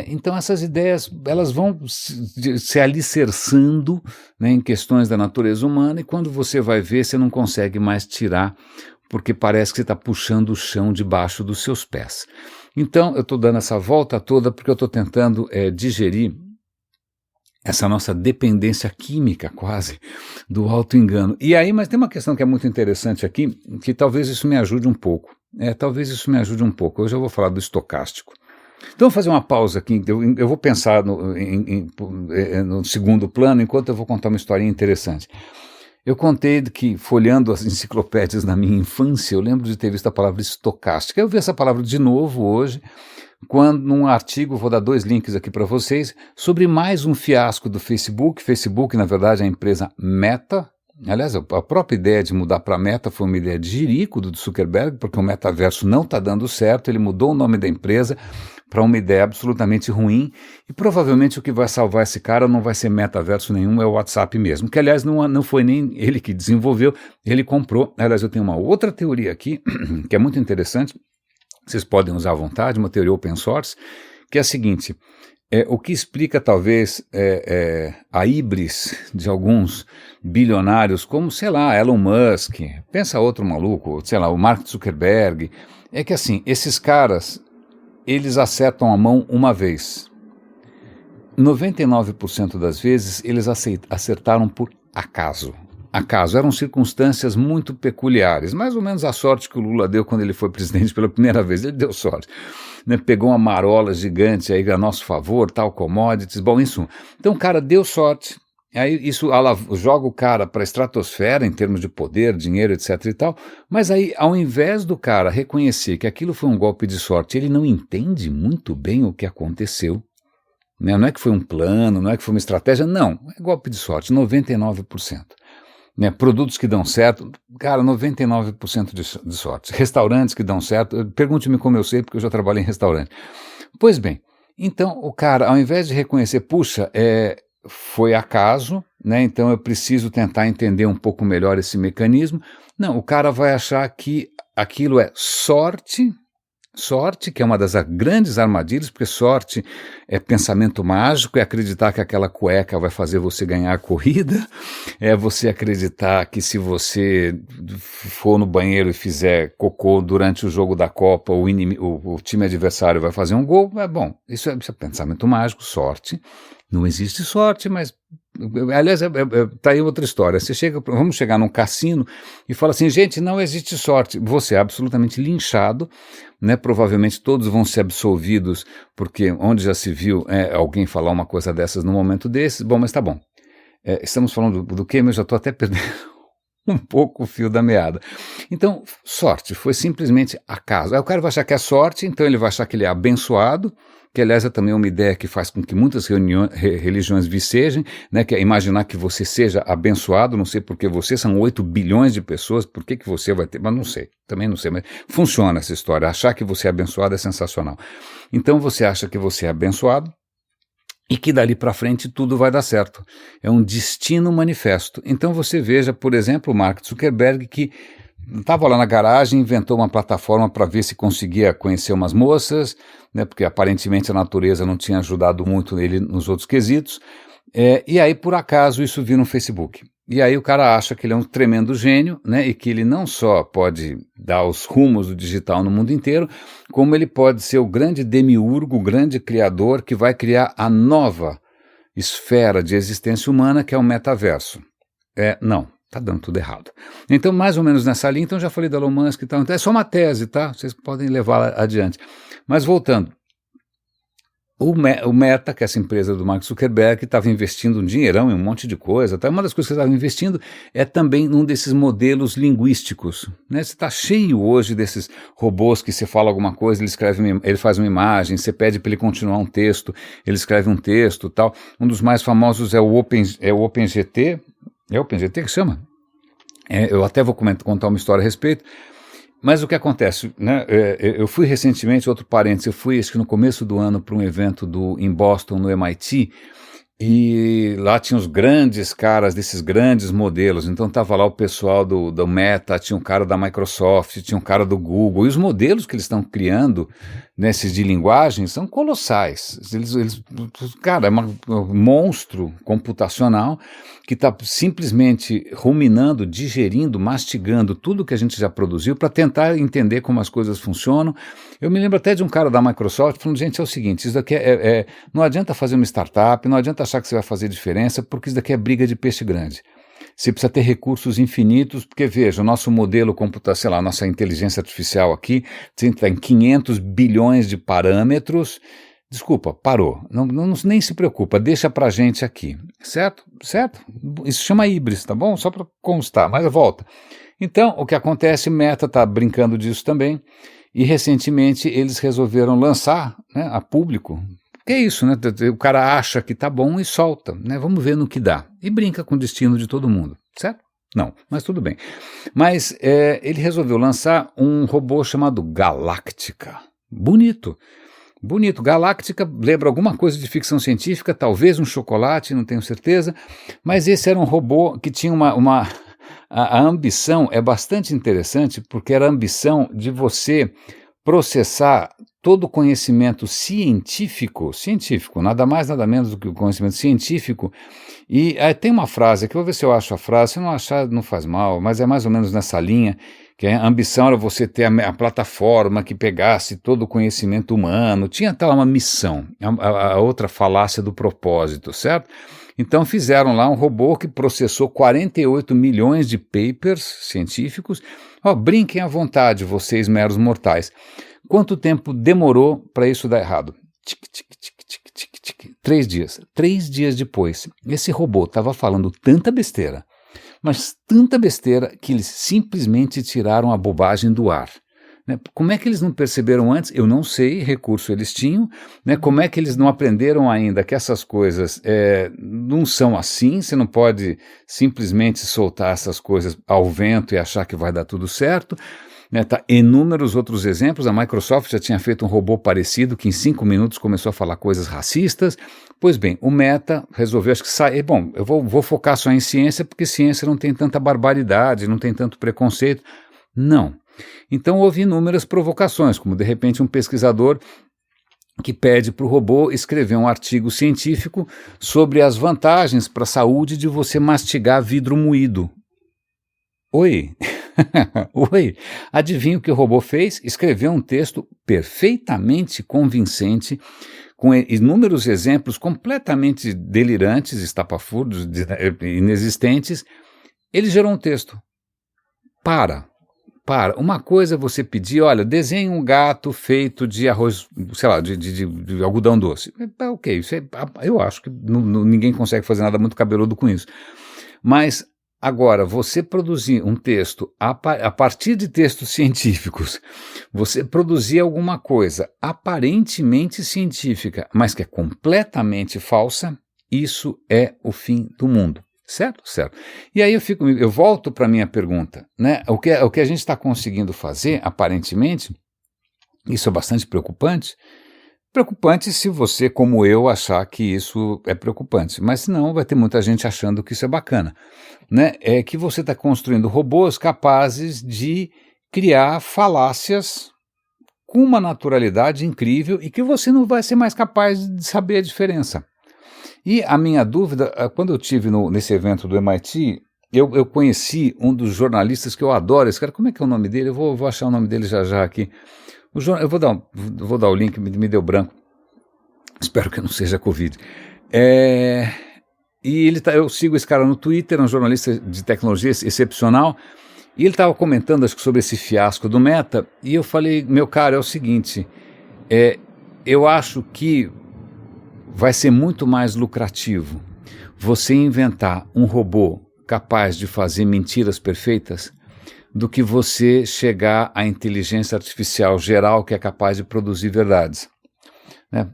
então essas ideias elas vão se alicerçando, né, em questões da natureza humana, e quando você vai ver, você não consegue mais tirar, porque parece que você está puxando o chão debaixo dos seus pés. Então eu estou dando essa volta toda porque eu estou tentando digerir essa nossa dependência química quase do auto-engano. E aí, mas tem uma questão que é muito interessante aqui, que talvez isso me ajude um pouco. Hoje eu vou falar do estocástico. Então, vou fazer uma pausa aqui, eu vou pensar no segundo plano, enquanto eu vou contar uma historinha interessante. Eu contei que, folheando as enciclopédias na minha infância, eu lembro de ter visto a palavra estocástica. Eu vi essa palavra de novo hoje, quando num artigo, vou dar 2 links aqui para vocês, sobre mais um fiasco do Facebook. Facebook, na verdade, é a empresa Meta. Aliás, a própria ideia de mudar para Meta foi uma ideia de jirico do Zuckerberg, porque o metaverso não está dando certo, ele mudou o nome da empresa para uma ideia absolutamente ruim, e provavelmente o que vai salvar esse cara não vai ser metaverso nenhum, é o WhatsApp mesmo, que aliás não foi nem ele que desenvolveu, ele comprou. Aliás, eu tenho uma outra teoria aqui, que é muito interessante, vocês podem usar à vontade, uma teoria open source, que é a seguinte: o que explica talvez a híbris de alguns bilionários, como, sei lá, Elon Musk, pensa outro maluco, sei lá, o Mark Zuckerberg, é que assim, esses caras, eles acertam a mão uma vez. 99% das vezes eles acertaram por acaso. Eram circunstâncias muito peculiares, mais ou menos a sorte que o Lula deu quando ele foi presidente pela primeira vez, ele deu sorte, né? Pegou uma marola gigante aí a nosso favor, tal, commodities, bom, isso. Então o cara deu sorte, aí isso joga o cara para a estratosfera em termos de poder, dinheiro, etc e tal, mas aí ao invés do cara reconhecer que aquilo foi um golpe de sorte, ele não entende muito bem o que aconteceu, né? Não é que foi um plano, não é que foi uma estratégia, não, é golpe de sorte, 99%. Né, produtos que dão certo, cara, 99% de sorte. Restaurantes que dão certo, pergunte-me como eu sei, porque eu já trabalhei em restaurante. Pois bem, então o cara, ao invés de reconhecer, puxa, foi acaso, né, então eu preciso tentar entender um pouco melhor esse mecanismo, não, o cara vai achar que aquilo é sorte, que é uma das grandes armadilhas, porque sorte é pensamento mágico, é acreditar que aquela cueca vai fazer você ganhar a corrida, é você acreditar que se você for no banheiro e fizer cocô durante o jogo da Copa, o time adversário vai fazer um gol. Bom, isso é pensamento mágico, sorte. Não existe sorte, mas... Aliás, tá aí outra história. Vamos chegar num cassino e fala assim, gente, não existe sorte. Você é absolutamente linchado, né? Provavelmente todos vão ser absolvidos, porque onde já se viu alguém falar uma coisa dessas num momento desses. Bom, mas tá bom. Estamos falando do quê? Mas eu já estou até perdendo um pouco o fio da meada. Então, sorte foi simplesmente acaso. Aí o cara vai achar que é sorte, então ele vai achar que ele é abençoado, que aliás é também uma ideia que faz com que muitas religiões vicejem, né, que é imaginar que você seja abençoado, não sei porque você, são 8 bilhões de pessoas, por que você vai ter, mas não sei, também não sei, mas funciona essa história, achar que você é abençoado é sensacional. Então você acha que você é abençoado e que dali para frente tudo vai dar certo, é um destino manifesto. Então você veja, por exemplo, o Mark Zuckerberg, que estava lá na garagem, inventou uma plataforma para ver se conseguia conhecer umas moças, né, porque aparentemente a natureza não tinha ajudado muito ele nos outros quesitos, e aí por acaso isso vira no Facebook. E aí o cara acha que ele é um tremendo gênio, né, e que ele não só pode dar os rumos do digital no mundo inteiro, como ele pode ser o grande demiurgo, o grande criador que vai criar a nova esfera de existência humana, que é o metaverso. Não. Tá dando tudo errado. Então, mais ou menos nessa linha, então já falei da Elon Musk e tal, então é só uma tese, tá? Vocês podem levar adiante. Mas voltando, o Meta, que é essa empresa do Mark Zuckerberg, que estava investindo um dinheirão em um monte de coisa, tá? Uma das coisas que estava investindo é também num desses modelos linguísticos, né? Você está cheio hoje desses robôs que você fala alguma coisa, ele faz uma imagem, você pede para ele continuar um texto, ele escreve um texto, tal. Um dos mais famosos é o OpenGT. É o OpenGT que chama? Eu até vou contar uma história a respeito, mas o que acontece, né? Eu fui recentemente, outro parênteses, eu fui acho que no começo do ano para um evento em Boston, no MIT, e lá tinha os grandes caras desses grandes modelos, então estava lá o pessoal do Meta, tinha um cara da Microsoft, tinha um cara do Google, e os modelos que eles estão criando, nesses de linguagem, são colossais. Cara, é um monstro computacional que está simplesmente ruminando, digerindo, mastigando tudo que a gente já produziu para tentar entender como as coisas funcionam. Eu me lembro até de um cara da Microsoft falando, gente, é o seguinte, isso daqui não adianta fazer uma startup, não adianta achar que você vai fazer diferença, porque isso daqui é briga de peixe grande. Você precisa ter recursos infinitos, porque veja, o nosso modelo computacional, sei lá, nossa inteligência artificial aqui, tem 500 bilhões de parâmetros, Desculpa, parou. Nem se preocupa, deixa pra gente aqui. Certo? Certo? Isso chama híbris, tá bom? Só para constar, mas volta. Então, o que acontece, Meta está brincando disso também, e recentemente eles resolveram lançar, né, a público. Que é isso, né? O cara acha que tá bom e solta, né? Vamos ver no que dá. E brinca com o destino de todo mundo, certo? Não, mas tudo bem. Mas ele resolveu lançar um robô chamado Galáctica. Bonito. Bonito. Galáctica lembra alguma coisa de ficção científica, talvez um chocolate, não tenho certeza. Mas esse era um robô que tinha a ambição é bastante interessante, porque era a ambição de você processar todo o conhecimento científico, nada mais, nada menos do que o conhecimento científico, e tem uma frase, que eu vou ver se eu acho a frase, se eu não achar não faz mal, mas é mais ou menos nessa linha, que a ambição era você ter a plataforma que pegasse todo o conhecimento humano, tinha tal uma missão, a outra falácia do propósito, certo? Então fizeram lá um robô que processou 48 milhões de papers científicos. Brinquem à vontade, vocês meros mortais. Quanto tempo demorou para isso dar errado? 3 dias. 3 dias depois, esse robô estava falando tanta besteira, mas tanta besteira que eles simplesmente tiraram a bobagem do ar. Como é que eles não perceberam antes? Eu não sei, recurso eles tinham, né? Como é que eles não aprenderam ainda que essas coisas não são assim, você não pode simplesmente soltar essas coisas ao vento e achar que vai dar tudo certo, né? Tá, inúmeros outros exemplos, a Microsoft já tinha feito um robô parecido que em 5 minutos começou a falar coisas racistas. Pois bem, o Meta resolveu, acho que sair, bom, eu vou focar só em ciência, porque ciência não tem tanta barbaridade, não tem tanto preconceito. Não. Então houve inúmeras provocações, como de repente um pesquisador que pede para o robô escrever um artigo científico sobre as vantagens para a saúde de você mastigar vidro moído. Oi? Oi? Adivinha o que o robô fez? Escreveu um texto perfeitamente convincente, com inúmeros exemplos completamente delirantes, estapafúrdios, inexistentes. Ele gerou um texto. Uma coisa é você pedir, olha, desenhe um gato feito de arroz, sei lá, de algodão doce. Ok, eu acho que ninguém consegue fazer nada muito cabeludo com isso. Mas agora, você produzir um texto a partir de textos científicos, você produzir alguma coisa aparentemente científica, mas que é completamente falsa, isso é o fim do mundo. Certo? Certo. E aí eu volto para a minha pergunta, né? O que a gente está conseguindo fazer, aparentemente, isso é bastante preocupante. Preocupante se você, como eu, achar que isso é preocupante. Mas senão vai ter muita gente achando que isso é bacana, né? É que você está construindo robôs capazes de criar falácias com uma naturalidade incrível e que você não vai ser mais capaz de saber a diferença. E a minha dúvida, quando eu estive nesse evento do MIT, eu conheci um dos jornalistas que eu adoro, esse cara, como é que é o nome dele? Eu vou achar o nome dele já aqui. Eu vou dar o link, me deu branco. Espero que não seja Covid. E eu sigo esse cara no Twitter, é um jornalista de tecnologia excepcional, e ele estava comentando, acho que sobre esse fiasco do Meta, e eu falei, meu cara, é o seguinte, eu acho que vai ser muito mais lucrativo você inventar um robô capaz de fazer mentiras perfeitas do que você chegar à inteligência artificial geral que é capaz de produzir verdades.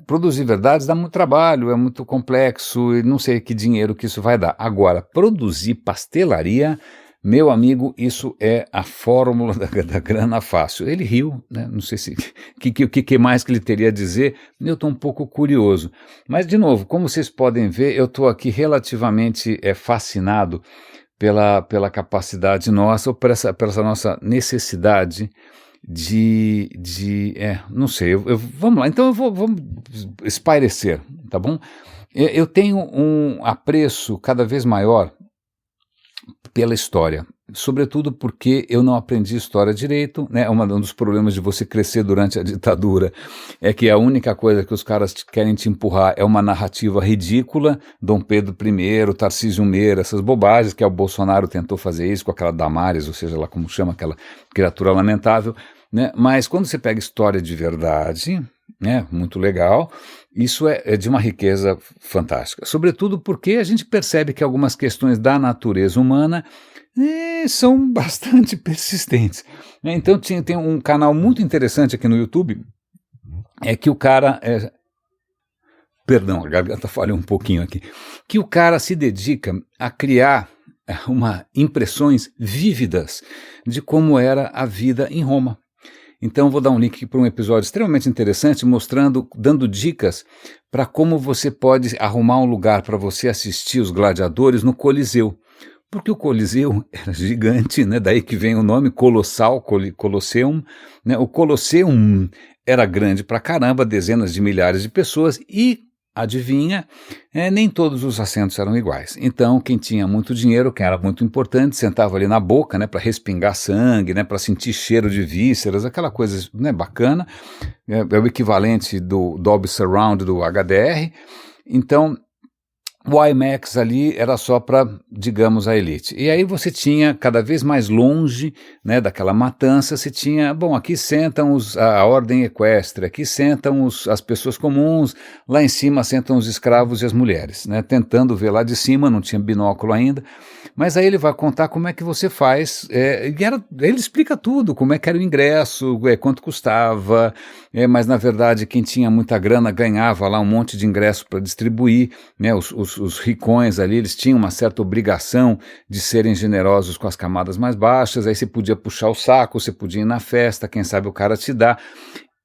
Produzir verdades dá muito trabalho, é muito complexo e não sei que dinheiro que isso vai dar. Agora, produzir pastelaria, meu amigo, isso é a fórmula da grana fácil. Ele riu, né? Não sei o que mais que ele teria a dizer, eu estou um pouco curioso. Mas, de novo, como vocês podem ver, eu estou aqui relativamente fascinado pela capacidade nossa, ou por essa nossa necessidade não sei, vamos lá, então vamos espairecer, tá bom? Eu tenho um apreço cada vez maior pela história, sobretudo porque eu não aprendi história direito, né? Um dos problemas de você crescer durante a ditadura é que a única coisa que os caras querem te empurrar é uma narrativa ridícula, Dom Pedro I, Tarcísio Meira, essas bobagens que o Bolsonaro tentou fazer isso com aquela Damares, ou seja lá como chama aquela criatura lamentável, né? Mas quando você pega história de verdade, né? Muito legal. Isso é de uma riqueza fantástica, sobretudo porque a gente percebe que algumas questões da natureza humana são bastante persistentes, né? Então tem um canal muito interessante aqui no YouTube, que o cara... Perdão, a garganta falhou um pouquinho aqui. Que o cara se dedica a criar impressões vívidas de como era a vida em Roma. Então vou dar um link para um episódio extremamente interessante, dando dicas para como você pode arrumar um lugar para você assistir os gladiadores no Coliseu. Porque o Coliseu era gigante, né? Daí que vem o nome Colossal, Colosseum, né? O Colosseum era grande pra caramba, dezenas de milhares de pessoas e, adivinha, nem todos os assentos eram iguais. Então, quem tinha muito dinheiro, quem era muito importante, sentava ali na boca, né, para respingar sangue, né, para sentir cheiro de vísceras, aquela coisa, né, bacana. É o equivalente do Dolby Surround do HDR. Então, o IMAX ali era só para, digamos, a elite. E aí você tinha, cada vez mais longe, né, daquela matança, você tinha, bom, aqui sentam a ordem equestre, aqui sentam as pessoas comuns, lá em cima sentam os escravos e as mulheres, né, tentando ver lá de cima, não tinha binóculo ainda, mas aí ele vai contar como é que você faz, ele explica tudo, como é que era o ingresso, quanto custava, mas na verdade quem tinha muita grana ganhava lá um monte de ingresso para distribuir, né, os ricões ali, eles tinham uma certa obrigação de serem generosos com as camadas mais baixas, aí você podia puxar o saco, você podia ir na festa, quem sabe o cara te dá.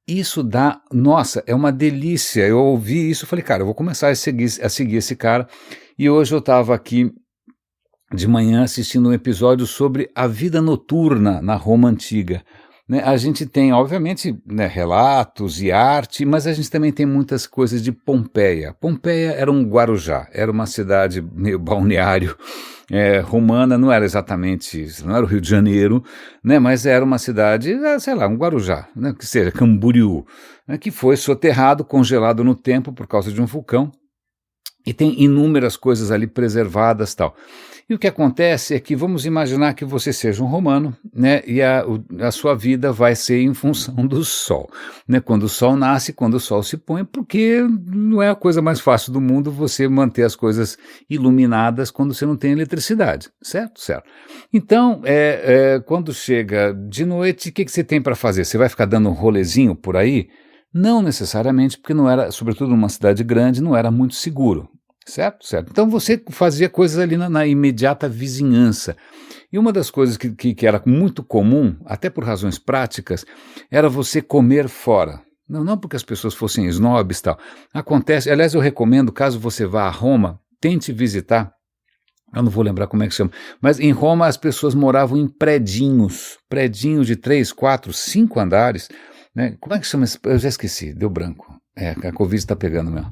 Isso dá, nossa, é uma delícia. Eu ouvi isso e falei, cara, eu vou começar a seguir esse cara. E hoje eu estava aqui de manhã assistindo um episódio sobre a vida noturna na Roma Antiga. Né, a gente tem, obviamente, né, relatos e arte, mas a gente também tem muitas coisas de Pompeia. Pompeia era um Guarujá, era uma cidade meio balneário romana, não era exatamente, não era o Rio de Janeiro, né, mas era uma cidade, sei lá, um Guarujá, né, que seja Camboriú, né, que foi soterrado, congelado no tempo por causa de um vulcão, e tem inúmeras coisas ali preservadas e tal. E o que acontece é que vamos imaginar que você seja um romano, né, e a sua vida vai ser em função do sol, né, quando o sol nasce, quando o sol se põe, porque não é a coisa mais fácil do mundo você manter as coisas iluminadas quando você não tem eletricidade, certo? Certo. Então, quando chega de noite, o que você tem para fazer? Você vai ficar dando um rolezinho por aí? Não necessariamente, porque não era, sobretudo numa cidade grande, não era muito seguro. Certo, certo. Então você fazia coisas ali na imediata vizinhança. E uma das coisas que era muito comum, até por razões práticas, era você comer fora. Não porque as pessoas fossem snobs e tal. Acontece, aliás, eu recomendo, caso você vá a Roma, tente visitar. Eu não vou lembrar como é que chama, mas em Roma as pessoas moravam em predinhos de 3, 4, 5 andares. Né? Como é que chama? Eu já esqueci, deu branco. A Covid está pegando mesmo.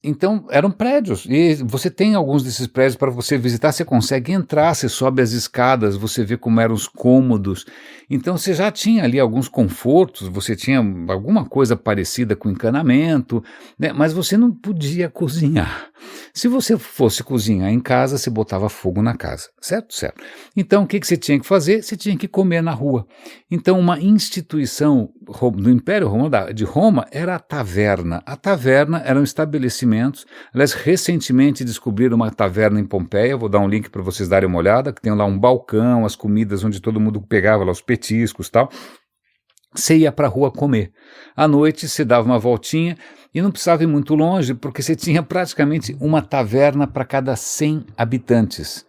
Então, eram prédios, e você tem alguns desses prédios para você visitar, você consegue entrar, você sobe as escadas, você vê como eram os cômodos, então você já tinha ali alguns confortos, você tinha alguma coisa parecida com encanamento, né, mas você não podia cozinhar. Se você fosse cozinhar em casa, você botava fogo na casa, certo? Certo. Então, o que você tinha que fazer? Você tinha que comer na rua. Então, uma instituição do Império de Roma era a taverna. A taverna eram estabelecimentos, aliás, recentemente descobriram uma taverna em Pompeia, vou dar um link para vocês darem uma olhada, que tem lá um balcão, as comidas onde todo mundo pegava lá os petiscos e tal. Você ia para a rua comer. À noite você dava uma voltinha e não precisava ir muito longe, porque você tinha praticamente uma taverna para cada 100 habitantes.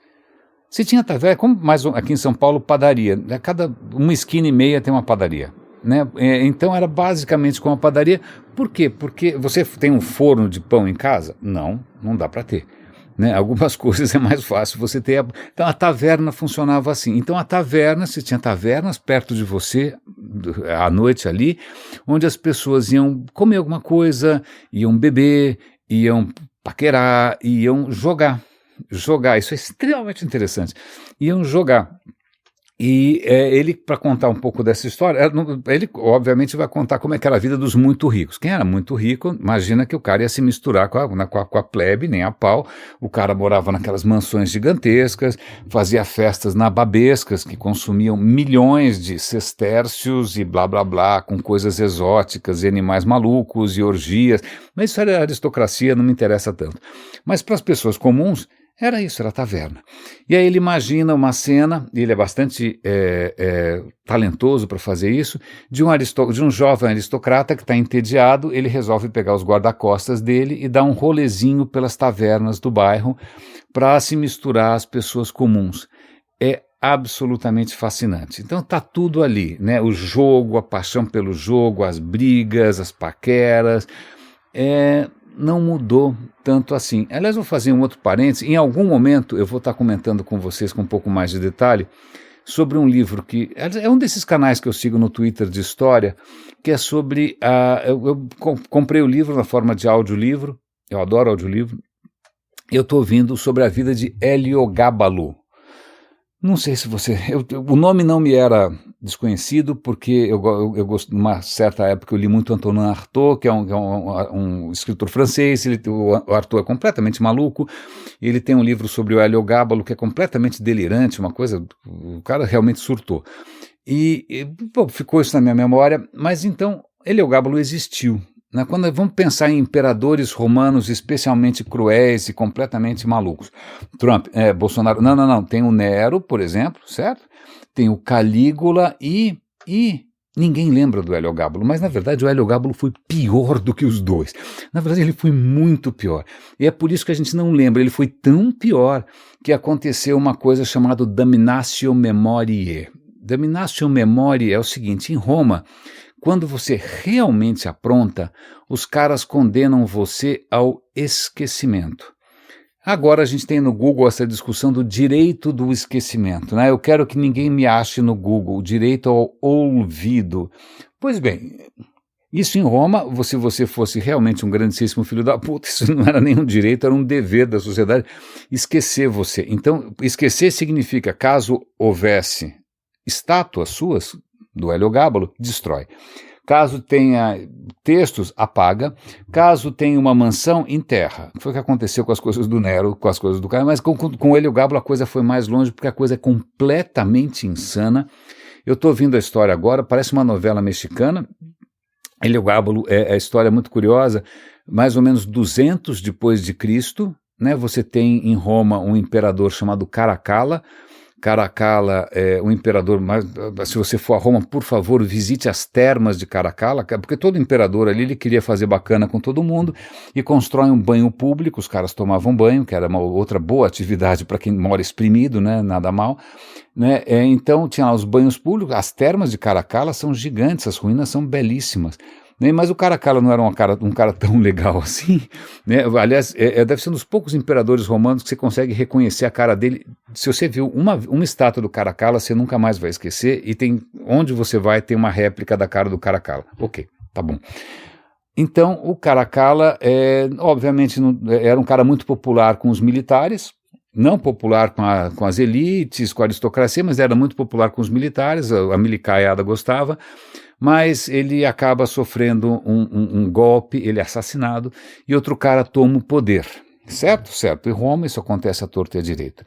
Você tinha taverna, como mais aqui em São Paulo, padaria. A cada uma esquina e meia tem uma padaria. Né? Então era basicamente como uma padaria. Por quê? Porque você tem um forno de pão em casa? Não dá para ter. Né? Algumas coisas é mais fácil você ter. Então a taverna funcionava assim. Então você tinha tavernas perto de você, à noite ali, onde as pessoas iam comer alguma coisa, iam beber, iam paquerar, iam jogar. Isso é extremamente interessante. Iam jogar. E ele, para contar um pouco dessa história, ele obviamente vai contar como é que era a vida dos muito ricos. Quem era muito rico, imagina que o cara ia se misturar com a plebe, nem a pau. O cara morava naquelas mansões gigantescas, fazia festas nababescas que consumiam milhões de sestércios e blá blá blá, com coisas exóticas e animais malucos e orgias. Mas isso era aristocracia, não me interessa tanto. Mas para as pessoas comuns, era isso, era a taverna. E aí ele imagina uma cena, ele é bastante talentoso para fazer isso, de um jovem aristocrata que está entediado, ele resolve pegar os guarda-costas dele e dar um rolezinho pelas tavernas do bairro para se misturar às pessoas comuns. É absolutamente fascinante. Então está tudo ali, né? O jogo, a paixão pelo jogo, as brigas, as paqueras, não mudou tanto assim. Aliás, vou fazer um outro parênteses. Em algum momento eu vou estar comentando com vocês com um pouco mais de detalhe sobre um livro que é um desses canais que eu sigo no Twitter de história, que é sobre eu comprei o livro na forma de audiolivro, eu adoro audiolivro, eu estou ouvindo sobre a vida de Heliogábalo. Não sei se você... o nome não me era desconhecido, porque eu numa certa época eu li muito Antonin Artaud, que é um escritor francês. O Artaud é completamente maluco, ele tem um livro sobre o Heliogábalo que é completamente delirante, uma coisa... O cara realmente surtou. Bom, ficou isso na minha memória, mas então Heliogábalo existiu. Quando vamos pensar em imperadores romanos especialmente cruéis e completamente malucos. Trump, Bolsonaro, não, tem o Nero, por exemplo, certo? Tem o Calígula e ninguém lembra do Heliogábalo, mas na verdade o Heliogábalo foi pior do que os dois. Na verdade ele foi muito pior. E é por isso que a gente não lembra, ele foi tão pior que aconteceu uma coisa chamada Damnatio Memoriae. Damnatio Memoriae é o seguinte, em Roma, quando você realmente apronta, os caras condenam você ao esquecimento. Agora a gente tem no Google essa discussão do direito do esquecimento, né? Eu quero que ninguém me ache no Google, o direito ao olvido. Pois bem, isso em Roma, se você fosse realmente um grandíssimo filho da puta, isso não era nenhum direito, era um dever da sociedade esquecer você. Então, esquecer significa, caso houvesse estátuas suas, do Heliogábalo, destrói. Caso tenha textos, apaga. Caso tenha uma mansão, enterra. Foi o que aconteceu com as coisas do Nero, com as coisas do cara, mas com o Heliogábalo a coisa foi mais longe, porque a coisa é completamente insana. Eu estou ouvindo a história agora, parece uma novela mexicana. Heliogábalo a história muito curiosa, mais ou menos 200 depois de Cristo, né? Você tem em Roma um imperador chamado Caracalla. Caracalla é o imperador, se você for a Roma, por favor, visite as termas de Caracalla, porque todo imperador ali ele queria fazer bacana com todo mundo e constrói um banho público, os caras tomavam banho, que era uma outra boa atividade para quem mora exprimido, né, nada mal, né? Então tinha lá os banhos públicos, as termas de Caracalla são gigantes, as ruínas são belíssimas. Mas o Caracalla não era um cara tão legal assim, né? Aliás, deve ser um dos poucos imperadores romanos que você consegue reconhecer a cara dele. Se você viu uma estátua do Caracalla, você nunca mais vai esquecer, e onde você vai tem uma réplica da cara do Caracalla. Ok, tá bom. Então, o Caracalla, obviamente, era um cara muito popular com os militares, não popular com as elites, com a aristocracia, mas era muito popular com os militares, a milicaiada gostava. Mas ele acaba sofrendo um golpe, ele é assassinado, e outro cara toma o poder, certo? Certo. Em Roma isso acontece à torta e à direita.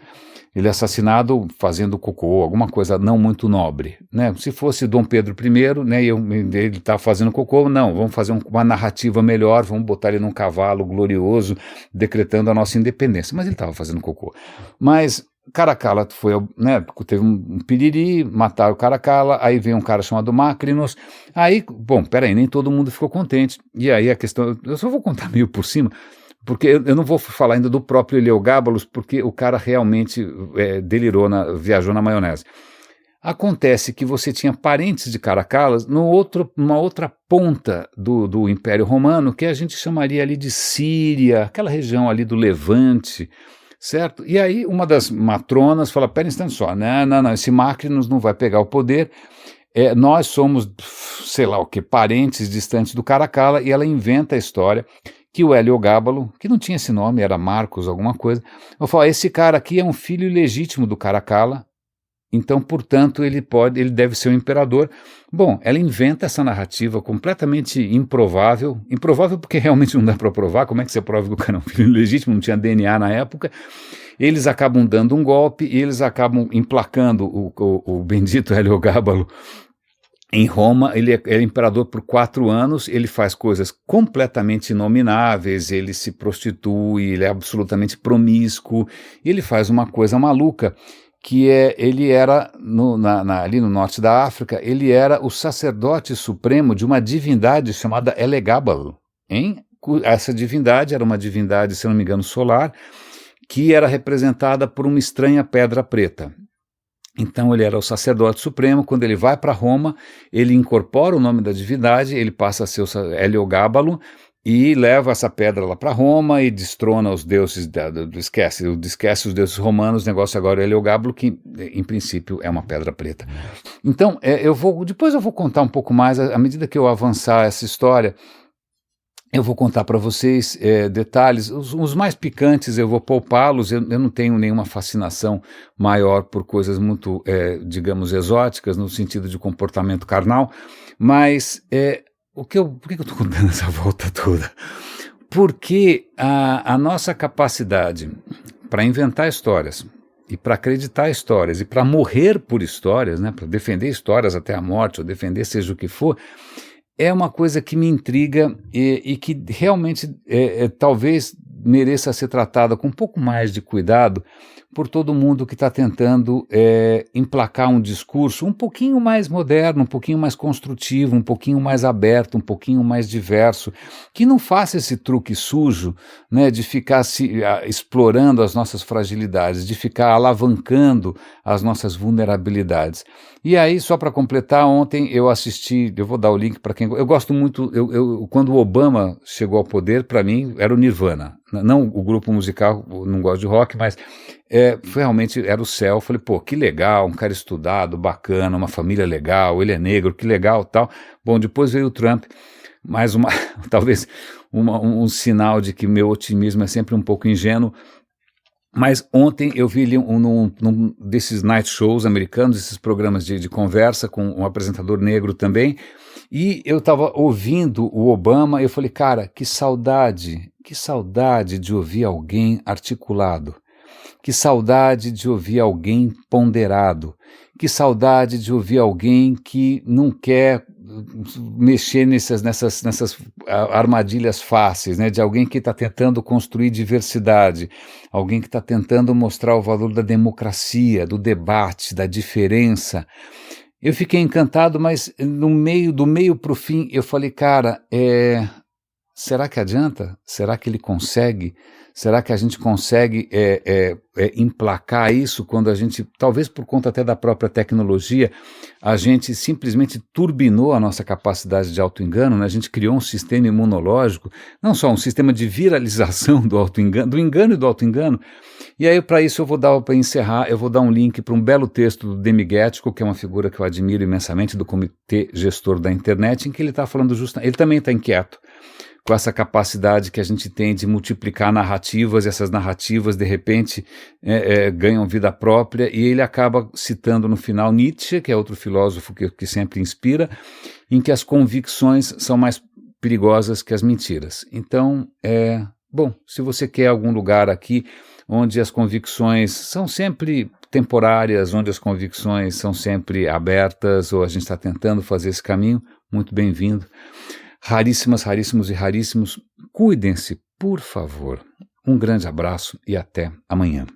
Ele é assassinado fazendo cocô, alguma coisa não muito nobre, né? Se fosse Dom Pedro I, né, ele está fazendo cocô, não, vamos fazer uma narrativa melhor, vamos botar ele num cavalo glorioso, decretando a nossa independência, mas ele estava fazendo cocô. Mas Caracalla foi, né, teve um piriri, mataram o Caracalla, aí veio um cara chamado Macrinos, aí, bom, peraí, nem todo mundo ficou contente, e aí a questão, eu só vou contar meio por cima, porque eu não vou falar ainda do próprio Heliogábalos, porque o cara realmente delirou, viajou na maionese. Acontece que você tinha parentes de Caracallas numa outra ponta do Império Romano, que a gente chamaria ali de Síria, aquela região ali do Levante, certo? E aí uma das matronas fala, pera um instante só, não, esse Macrinos não vai pegar o poder, nós somos, sei lá o que, parentes distantes do Caracalla, e ela inventa a história que o Heliogábalo, que não tinha esse nome, era Marcos alguma coisa, eu falo, esse cara aqui é um filho ilegítimo do Caracalla, então, portanto, ele deve ser o imperador. Bom, ela inventa essa narrativa completamente improvável porque realmente não dá para provar. Como é que você prova que o cara é um filho legítimo, não tinha DNA na época? Eles acabam dando um golpe e eles acabam emplacando o bendito Heliogábalo em Roma. Ele é imperador por 4 anos, ele faz coisas completamente inomináveis, ele se prostitui, ele é absolutamente promíscuo, e ele faz uma coisa maluca, que ele era, ali no norte da África, ele era o sacerdote supremo de uma divindade chamada Heliogábalo. Essa divindade era uma divindade, se não me engano, solar, que era representada por uma estranha pedra preta. Então ele era o sacerdote supremo. Quando ele vai para Roma, ele incorpora o nome da divindade, ele passa a ser o Heliogábalo e leva essa pedra lá para Roma e destrona os deuses, esquece os deuses romanos. O negócio agora é o Heliogábalo, que em princípio é uma pedra preta. Então depois eu vou contar um pouco mais, à medida que eu avançar essa história. Eu vou contar para vocês detalhes, os mais picantes eu vou poupá-los. Eu não tenho nenhuma fascinação maior por coisas muito, digamos, exóticas, no sentido de comportamento carnal, mas por que eu estou contando essa volta toda? Porque a nossa capacidade para inventar histórias, e para acreditar histórias, e para morrer por histórias, né, para defender histórias até a morte, ou defender seja o que for, é uma coisa que me intriga e que realmente talvez mereça ser tratada com um pouco mais de cuidado por todo mundo que está tentando emplacar um discurso um pouquinho mais moderno, um pouquinho mais construtivo, um pouquinho mais aberto, um pouquinho mais diverso, que não faça esse truque sujo, né, de ficar explorando as nossas fragilidades, de ficar alavancando as nossas vulnerabilidades. E aí, só para completar, ontem eu assisti, eu vou dar o link para quem... Eu gosto muito, quando o Obama chegou ao poder, para mim, era o Nirvana. Não o grupo musical, eu não gosto de rock, mas realmente era o céu. Eu falei, pô, que legal, um cara estudado, bacana, uma família legal, ele é negro, que legal, tal. Bom, depois veio o Trump, mais talvez um sinal de que meu otimismo é sempre um pouco ingênuo. Mas ontem eu vi ele num desses night shows americanos, esses programas de conversa com um apresentador negro também, e eu estava ouvindo o Obama e eu falei, cara, que saudade de ouvir alguém articulado, que saudade de ouvir alguém ponderado, que saudade de ouvir alguém que não quer mexer nessas armadilhas fáceis, né? De alguém que está tentando construir diversidade, alguém que está tentando mostrar o valor da democracia, do debate, da diferença. Eu fiquei encantado, mas do meio para o fim eu falei, cara, será que adianta? Será que ele consegue? Será que a gente consegue emplacar isso quando a gente, talvez por conta até da própria tecnologia, a gente simplesmente turbinou a nossa capacidade de autoengano, né? A gente criou um sistema imunológico, não só um sistema de viralização do autoengano, do engano e do autoengano. E aí, para isso, para encerrar, eu vou dar um link para um belo texto do Demigetico, que é uma figura que eu admiro imensamente, do Comitê Gestor da Internet, em que ele está falando ele também está inquieto com essa capacidade que a gente tem de multiplicar narrativas, e essas narrativas, de repente, ganham vida própria, e ele acaba citando no final Nietzsche, que é outro filósofo que sempre inspira, em que as convicções são mais perigosas que as mentiras. Então, bom, se você quer algum lugar aqui onde as convicções são sempre temporárias, onde as convicções são sempre abertas, ou a gente está tentando fazer esse caminho, muito bem-vindo. Raríssimas, raríssimos e raríssimos, cuidem-se, por favor. Um grande abraço e até amanhã.